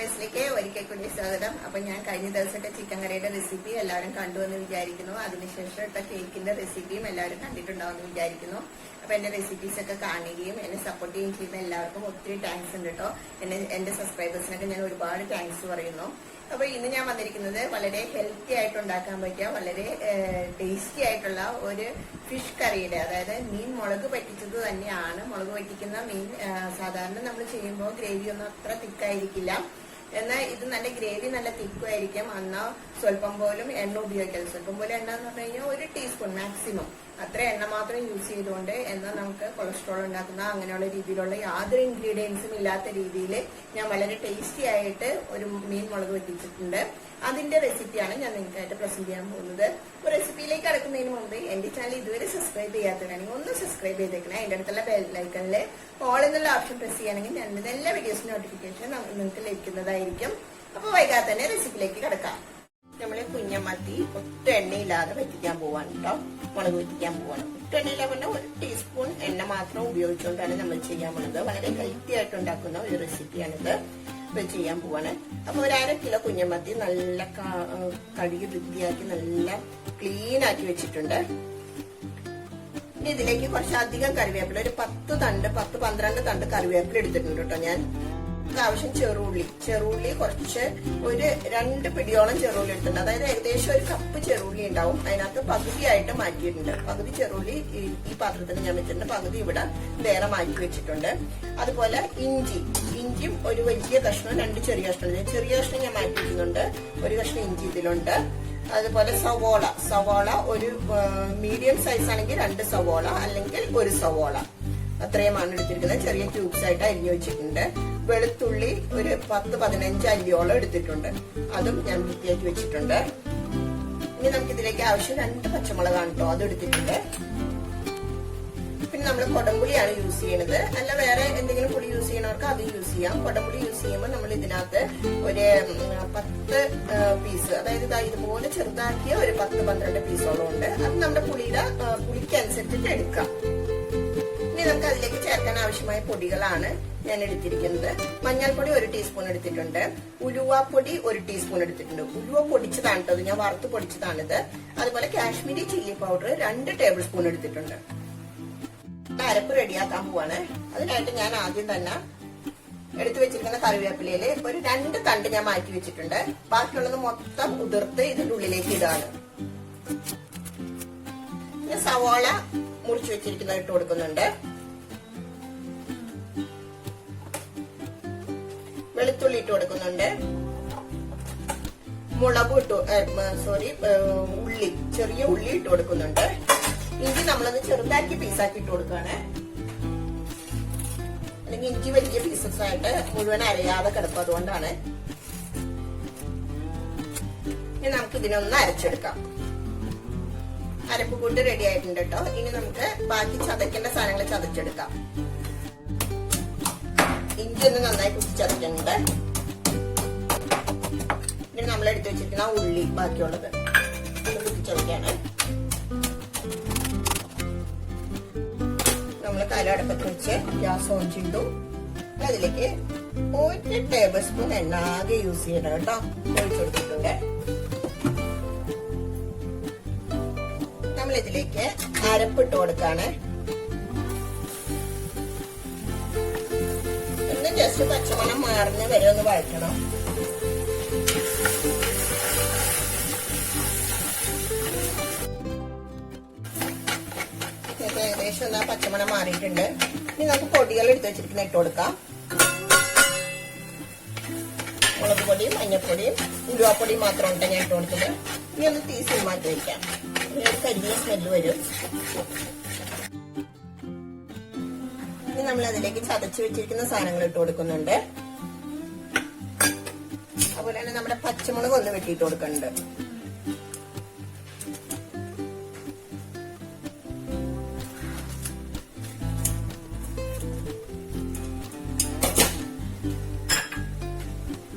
വീഡിയോസിലേക്ക് ഒരിക്കൽ കൂടി സ്വാഗതം. അപ്പൊ ഞാൻ കഴിഞ്ഞ ദിവസത്തെ ചിക്കൻ കറിയുടെ റെസിപ്പി എല്ലാവരും കണ്ടു എന്ന് വിചാരിക്കുന്നു. അതിനുശേഷം ഇട്ട കേക്കിന്റെ റെസിപ്പിയും എല്ലാവരും കണ്ടിട്ടുണ്ടാവുമെന്ന് വിചാരിക്കുന്നു. അപ്പൊ എന്റെ റെസിപ്പീസ് ഒക്കെ കാണുകയും എന്നെ സപ്പോർട്ട് ചെയ്യുകയും ചെയ്യുന്ന എല്ലാവർക്കും ഒത്തിരി താങ്ക്സ് ഉണ്ട് കേട്ടോ. എന്റെ സബ്സ്ക്രൈബേഴ്സിനൊക്കെ ഞാൻ ഒരുപാട് താങ്ക്സ് പറയുന്നു. അപ്പൊ ഇന്ന് ഞാൻ വന്നിരിക്കുന്നത് വളരെ ഹെൽത്തി ആയിട്ട് ഉണ്ടാക്കാൻ പറ്റിയ വളരെ ടേസ്റ്റി ആയിട്ടുള്ള ഒരു ഫിഷ് കറിയുടെ, അതായത് മീൻ മുളക് പറ്റിച്ചത് തന്നെയാണ്. മുളക് പറ്റിക്കുന്ന മീൻ സാധാരണ നമ്മൾ ചെയ്യുമ്പോൾ ഗ്രേവി ഒന്നും അത്ര തിക്കായിരിക്കില്ല. എന്നാൽ ഇത് നല്ല ഗ്രേവി നല്ല തിക്കുമായിരിക്കും. എന്നാൽ സ്വല്പം പോലും എണ്ണ ഉപയോഗിക്കരുത്. സ്വല്പം പോലും എണ്ണ എന്ന് പറഞ്ഞു കഴിഞ്ഞാൽ 1 ടീസ്പൂൺ മാക്സിമം അത്ര എണ്ണ മാത്രം യൂസ് ചെയ്തുകൊണ്ട്, എന്നാൽ നമുക്ക് കൊളസ്ട്രോൾ ഉണ്ടാക്കുന്ന അങ്ങനെയുള്ള രീതിയിലുള്ള യാതൊരു ഇൻഗ്രീഡിയൻസും ഇല്ലാത്ത രീതിയിൽ ഞാൻ വളരെ ടേസ്റ്റി ആയിട്ട് ഒരു മീൻ മുളക് വെട്ടിച്ചിട്ടുണ്ട്. അതിന്റെ റെസിപ്പിയാണ് ഞാൻ നിങ്ങൾക്കായിട്ട് പ്രസന്റ് ചെയ്യാൻ പോകുന്നത്. അപ്പോൾ റെസിപ്പിയിലേക്ക് കടക്കുന്നതിന് മുമ്പ് എന്റെ ചാനൽ ഇതുവരെ സബ്സ്ക്രൈബ് ചെയ്യാത്തവരാണെങ്കിൽ ഒന്ന് സബ്സ്ക്രൈബ് ചെയ്തേക്കണേ. അതിന്റെ അടുത്തുള്ള ബെല്ലൈക്കണിൽ ഓൾ എന്നുള്ള ഓപ്ഷൻ പ്രസ് ചെയ്യുകയാണെങ്കിൽ ഞാൻ എല്ലാ വീഡിയോസിന്റെ നോട്ടിഫിക്കേഷൻ നിങ്ങൾക്ക് ലഭിക്കുന്നതായിരിക്കും. അപ്പോൾ വൈകാതെ തന്നെ റെസിപ്പിയിലേക്ക് കടക്കാം. നമ്മള് കുഞ്ഞമത്തി ഒട്ടും എണ്ണയില്ലാതെ വറ്റിക്കാൻ പോവാണ് കേട്ടോ. മുളക് വറ്റിക്കാൻ പോവാണ്. ഒട്ടും എണ്ണയില്ലാതെ പറഞ്ഞാൽ 1 ടീസ്പൂൺ എണ്ണ മാത്രം ഉപയോഗിച്ചുകൊണ്ടാണ് നമ്മൾ ചെയ്യാൻ പോകുന്നത്. വളരെ ഹെൽത്തി ആയിട്ട് ഉണ്ടാക്കുന്ന ഒരു റെസിപ്പിയാണിത്. ചെയ്യാൻ പോവാണ്. അപ്പൊ 1/2 കിലോ കുഞ്ഞമത്തി നല്ല കഴുകി വൃത്തിയാക്കി നല്ല ക്ലീൻ ആക്കി വെച്ചിട്ടുണ്ട്. ഇനി ഇതിലേക്ക് കുറച്ചധികം കറിവേപ്പില, ഒരു 10-12 തണ്ട് കറിവേപ്പില എടുത്തിട്ടുണ്ട് കേട്ടോ. ഞാൻ ആവശ്യം ചെറുള്ളി കുറച്ച് ഒരു 2 പിടിയോളം ചെറുള്ളി എടുത്തിട്ടുണ്ട്. അതായത് ഏകദേശം 1 കപ്പ് ചെറുള്ളി ഉണ്ടാവും. അതിനകത്ത് പകുതിയായിട്ട് മാറ്റിയിട്ടുണ്ട്. പകുതി ചെറുള്ളി ഈ പാത്രത്തിൽ ഞാൻ വെച്ചിട്ടുണ്ട്, പകുതി ഇവിടെ വേറെ മാറ്റി വെച്ചിട്ടുണ്ട്. അതുപോലെ ഇഞ്ചിയും ഒരു വലിയ കഷ്ണം, 2 ചെറിയ കഷ്ണം ഞാൻ മാറ്റി വെക്കുന്നുണ്ട്. 1 കഷ്ണം ഇഞ്ചി ഇതിലുണ്ട്. അതുപോലെ സവോള ഒരു മീഡിയം സൈസ് ആണെങ്കിൽ 2 സവോള അല്ലെങ്കിൽ 1 സവോള അത്രയുമാണ് എടുത്തിരിക്കുന്നത്. ചെറിയ ക്യൂബ്സ് ആയിട്ട് അരിഞ്ഞു വെച്ചിട്ടുണ്ട്. വെളുത്തുള്ളി ഒരു 10-15 അല്ലിയോളം എടുത്തിട്ടുണ്ട്. അതും ഞാൻ വൃത്തിയാക്കി വെച്ചിട്ടുണ്ട്. ഇനി നമുക്ക് ഇതിലേക്ക് ആവശ്യം 2 പച്ചമുളകാണ് കേട്ടോ, അത് എടുത്തിട്ടുണ്ട്. പിന്നെ നമ്മൾ കൊടംപുളിയാണ് യൂസ് ചെയ്യണത്. അല്ല വേറെ എന്തെങ്കിലും പുളി യൂസ് ചെയ്യണവർക്ക് അത് യൂസ് ചെയ്യാം. കൊടംപുളി യൂസ് ചെയ്യുമ്പോൾ നമ്മൾ ഇതിനകത്ത് ഒരു 10 പീസ്, അതായത് ഇതുപോലെ ചെറുതാക്കിയ ഒരു 10-12 പീസോളം ഉണ്ട്. അത് നമ്മുടെ പുളിക്കനുസരിച്ചിട്ട് എടുക്കാം. ഇനി നമുക്ക് അതിലേക്ക് ചേർക്കാൻ ആവശ്യമായ പൊടികളാണ് ഞാൻ എടുത്തിരിക്കുന്നത്. മഞ്ഞൾപ്പൊടി 1 ടീസ്പൂൺ എടുത്തിട്ടുണ്ട്. ഉലുവാപ്പൊടി 1 ടീസ്പൂൺ എടുത്തിട്ടുണ്ട്. ഉലുവ പൊടിച്ചതാണ് കേട്ടോ, ഞാൻ വറുത്ത് പൊടിച്ചതാണിത്. അതുപോലെ Kashmiri chilli powder 2 table spoon എടുത്തിട്ടുണ്ട്. അരപ്പ് റെഡിയാക്കാൻ പോവാണ്. അതിനായിട്ട് ഞാൻ ആദ്യം തന്നെ എടുത്തു വെച്ചിരിക്കുന്ന കറിവേപ്പിലയില് ഒരു 2 തണ്ട് ഞാൻ മാറ്റി വെച്ചിട്ടുണ്ട്. ബാക്കിയുള്ളത് മൊത്തം ഉതിർത്ത് ഇതിന്റെ ഉള്ളിലേക്ക് ഇടാണ്. സവാള മുറിച്ചു വെച്ചിരിക്കുന്നത് ഇട്ട് കൊടുക്കുന്നുണ്ട്. വെളുത്തുള്ളി ഇട്ട് കൊടുക്കുന്നുണ്ട്. ചെറിയ ഉള്ളി ഇട്ട് കൊടുക്കുന്നുണ്ട്. ഇഞ്ചി നമ്മളത് ചെറുതാക്കി പീസാക്കി ഇട്ട് കൊടുക്കുകയാണ്. അല്ലെങ്കിൽ ഇഞ്ചി വലിയ പീസസ് ആയിട്ട് മുഴുവൻ അരയാതെ കിടക്കും, അതുകൊണ്ടാണ്. ഇനി നമുക്ക് ഇതിനൊന്ന് അരച്ചെടുക്കാം. അരപ്പ് കൂട്ട് റെഡി ആയിട്ടുണ്ട് കേട്ടോ. ഇനി നമുക്ക് ബാക്കി ചതക്കേണ്ട സാധനങ്ങൾ ചതച്ചെടുക്കാം. ഇഞ്ചി ഒന്ന് നന്നായി കുത്തിച്ചതയ്ക്കുന്നുണ്ട്. ഇനി നമ്മൾ എടുത്തു വെച്ചിരിക്കുന്ന ഉള്ളി ബാക്കിയുള്ളത് കുത്തിച്ചതയ്ക്കാണ്. നമ്മൾ കലടപ്പത്ത് വെച്ച് ഗ്യാസ് ഓൺ ചെയ്തു. അതിലേക്ക് 1 ടേബിൾ സ്പൂൺ എണ്ണ ആകെ യൂസ് ചെയ്യണം കേട്ടോ, ഒഴിച്ചു കൊടുത്തിട്ടുണ്ട്. ഇതിലേക്ക് അരപ്പിട്ട് കൊടുക്കാണ്. ഒന്ന് ജസ്റ്റ് പച്ചമണം മാറുന്ന വരെ ഒന്ന് വഴറ്റണം. ഏകദേശം എന്താ പച്ചമണം മാറിയിട്ടുണ്ട്. ഇനി നമുക്ക് പൊടികൾ എടുത്ത് വെച്ചിരിക്കുന്ന ഇട്ട് കൊടുക്കാം. മുളക് പൊടിയും മഞ്ഞപ്പൊടിയും ഉലുവാപ്പൊടിയും മാത്രമാണ് ഞാൻ ഇട്ട് കൊടുത്തത്. ഇനി ഒന്ന് തീ സിമ്മാറ്റി വയ്ക്കാം. കരിഞ്ഞ സ്മെല്ല് വരും. ഇനി നമ്മൾ അതിലേക്ക് ചതച്ച് വെച്ചിരിക്കുന്ന സാധനങ്ങൾ ഇട്ട് കൊടുക്കുന്നുണ്ട്. അതുപോലെ തന്നെ നമ്മുടെ പച്ചമുളക് ഒന്ന് വെട്ടിയിട്ട് കൊടുക്കുന്നുണ്ട്.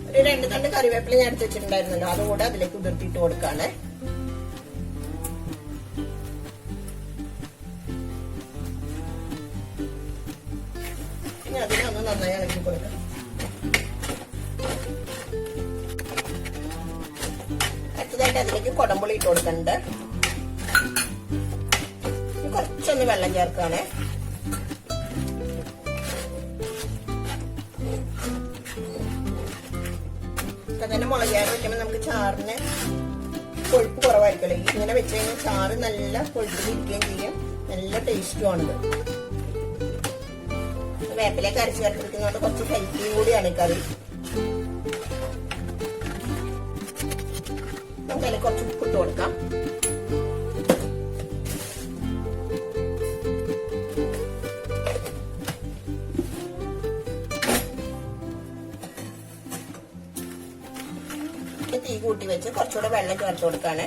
ഒരു 2 തണ്ട് കറിവേപ്പില ഞാൻ എടുത്ത് വെച്ചിട്ടുണ്ടായിരുന്നല്ലോ, അതുകൂടെ അതിലേക്ക് ഉതിർത്തിയിട്ട് കൊടുക്കാണ്. അതിനൊന്ന് നന്നായി ഇളക്കി കൊടുക്കാം. അടുത്തതായിട്ട് അതിലേക്ക് കുടംപുളി ഇട്ട് കൊടുക്കുന്നുണ്ട്. കുറച്ചൊന്ന് വെള്ളം ചേർക്കാണ്. തന്നെ മുളക് ചാറ് വെക്കുമ്പോൾ നമുക്ക് ചാറിന് കൊഴുപ്പ് കുറവായിരിക്കുമല്ലോ. ഇങ്ങനെ വെച്ച് കഴിഞ്ഞാൽ ചാറ് നല്ല കൊഴുപ്പിലിരിക്കുകയും ചെയ്യും, നല്ല ടേസ്റ്റും ആണ്. വേപ്പിലേക്ക് അരച്ച് ചേർത്തിരിക്കുന്നതുകൊണ്ട് കുറച്ച് ഹെൽത്തിയും കൂടിയാണ് ഈ കറി. നമുക്ക് അതിൽ കുറച്ച് ഉപ്പിട്ട് കൊടുക്കാം. തീ കൂട്ടി വെച്ച് കുറച്ചുകൂടെ വെള്ളം ചേർത്ത് കൊടുക്കാണ്.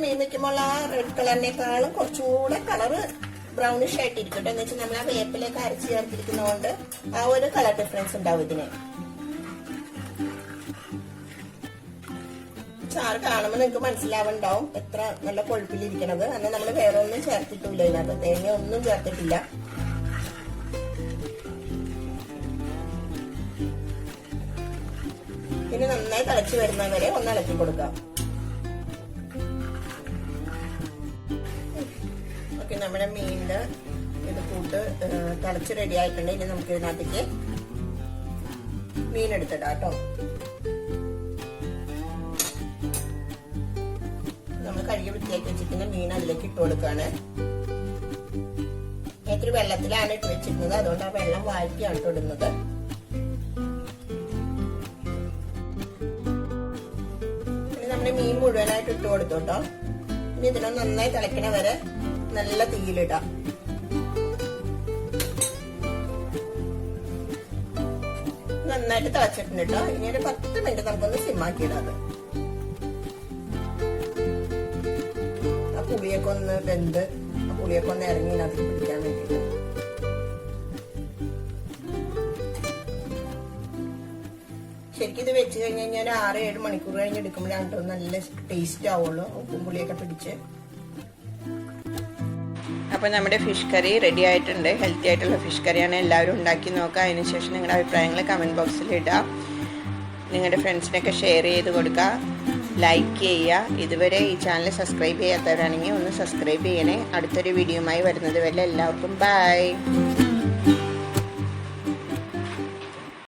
മീൻ വെക്കുമ്പോൾ ആ റെഡ് കളറിനേക്കാളും കുറച്ചുകൂടെ കളറ് ബ്രൗണിഷ് ആയിട്ടിരിക്കട്ടെ. എന്ന് വെച്ചാൽ നമ്മൾ ആ വേപ്പിലേക്ക് അരച്ച് ചേർത്തിരിക്കുന്നതുകൊണ്ട് ആ ഒരു കളർ ഡിഫറൻസ് ഉണ്ടാവും ഇതിന്. ചാറ് കാണുമ്പോൾ നിങ്ങൾക്ക് മനസ്സിലാവുണ്ടാവും എത്ര നല്ല കൊഴുപ്പിലിരിക്കണത്. അന്ന് നമ്മൾ വേറെ ഒന്നും ചേർത്തിട്ടില്ല, ഇതിനകത്ത് തേങ്ങ ഒന്നും ചേർത്തിട്ടില്ല. ഇനി നന്നായി തിളച്ച് വരുന്നവരെ ഒന്ന് ഇളക്കി കൊടുക്കാം. ഓക്കെ, നമ്മുടെ മീനിന്റെ ഇത് കൂട്ട് തിളച്ച് റെഡി ആയിട്ടുണ്ട്. ഇനി നമുക്ക് ഇതിനകത്തേക്ക് മീൻ എടുത്തിടാം കേട്ടോ. നമ്മൾ കഴുകി വൃത്തിയാക്കി വെച്ചിരിക്കുന്ന മീൻ അതിലേക്ക് ഇട്ട് കൊടുക്കാണ്. ഇത്തിരി വെള്ളത്തിലാണ് ഇട്ട് വെച്ചിരുന്നത്, അതുകൊണ്ട് ആ വെള്ളം വാഴ്ത്തിയാണ് ഇടുന്നത്. നമ്മുടെ മീൻ മുഴുവനായിട്ട് ഇട്ട് കൊടുത്തു കേട്ടോ. ഇനി ഇതിനൊന്ന് നന്നായി തിളക്കണ വരെ നല്ല തീയിലിടാം. നന്നായിട്ട് തിളച്ചിട്ടുണ്ട് കേട്ടോ. ഇനി ഒരു 10 മിനിറ്റ് നമുക്കൊന്ന് സിമ്മാക്കി ഇടാം. ആ പുളിയൊക്കെ ഒന്ന് വെന്ത് ആ പുളിയൊക്കെ ഒന്ന് ഇറങ്ങി അതിൽ പിടിക്കാൻ വേണ്ടിയിട്ട്. ശരിക്കും ഇത് വെച്ച് കഴിഞ്ഞ് കഴിഞ്ഞാൽ 6-7 മണിക്കൂർ കഴിഞ്ഞ് എടുക്കുമ്പോഴാണ് നല്ല ടേസ്റ്റ് ആവുള്ളൂ, ഉപ്പും പുളിയൊക്കെ പിടിച്ച്. അപ്പോൾ നമ്മുടെ ഫിഷ് കറി റെഡി ആയിട്ടുണ്ട്. ഹെൽത്തി ആയിട്ടുള്ള ഫിഷ് കറിയാണ്. എല്ലാവരും ഉണ്ടാക്കി നോക്കുക. അതിനുശേഷം നിങ്ങളുടെ അഭിപ്രായങ്ങൾ കമൻറ്റ് ബോക്സിൽ ഇടുക. നിങ്ങളുടെ ഫ്രണ്ട്സിനൊക്കെ ഷെയർ ചെയ്ത് കൊടുക്കുക, ലൈക്ക് ചെയ്യുക. ഇതുവരെ ഈ ചാനൽ സബ്സ്ക്രൈബ് ചെയ്യാത്തവരാണെങ്കിൽ ഒന്ന് സബ്സ്ക്രൈബ് ചെയ്യണേ. അടുത്തൊരു വീഡിയോയുമായി വരുന്നത് വരെ എല്ലാവർക്കും ബൈ.